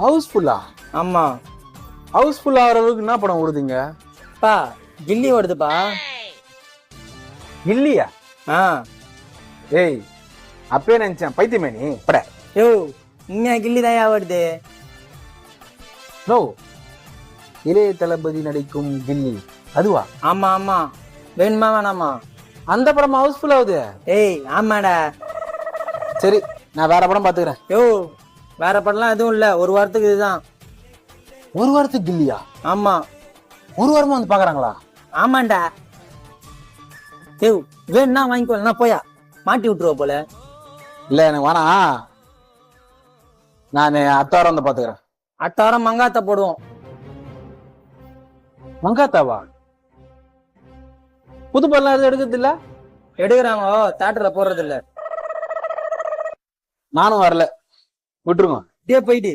ஹவுஸ்ஃபுல்லா? ஆமா. ஹவுஸ்ஃபுல் ஆகிற அளவுக்கு என்ன படம் ஓடுதுங்க? பா கில்லி ஓடுதுப்பா. இல்லையா? ஆ. ஏய், அப்பயே நினைச்சேன் பைத்தியமே நீ பட. யோ உண்மையா கில்லி தாயா ஓடுது. நோ, இளைய தளபதி நடிக்கும் கில்லி அதுவா? ஆமா ஆமா. வேணுமா வேணாமா? அந்த படம் ஹவுஸ்ஃபுல் ஆகுது. ஏய் ஆமாடா. சரி, நான் வேற படம் பாத்துக்கிறேன். யோ வேற படம்லாம் எதுவும் இல்ல, ஒரு வாரத்துக்கு இதுதான். ஒரு வாரத்துக்கு கில்லியா? ஆமா. ஒரு வாரமா வந்து பாக்குறாங்களா? ஆமாண்டா. யோ வேணும்னா வாங்கிக்கோ, போயா மாட்டி விட்டுருவ போல. இல்ல எனக்கு வேணாம், நான் அடுத்த வாரம் வந்து பாத்துக்கிறேன். அடுத்த வாரம் மங்காத்த போடுவோம். மங்காத்தாவா? புது படம் எதுவும் எடுக்கிறது இல்ல? எடுக்கிறாங்க, தியேட்டர்ல போடுறது இல்ல. நானும் வரல, விட்டுருங்க. போயிட்டு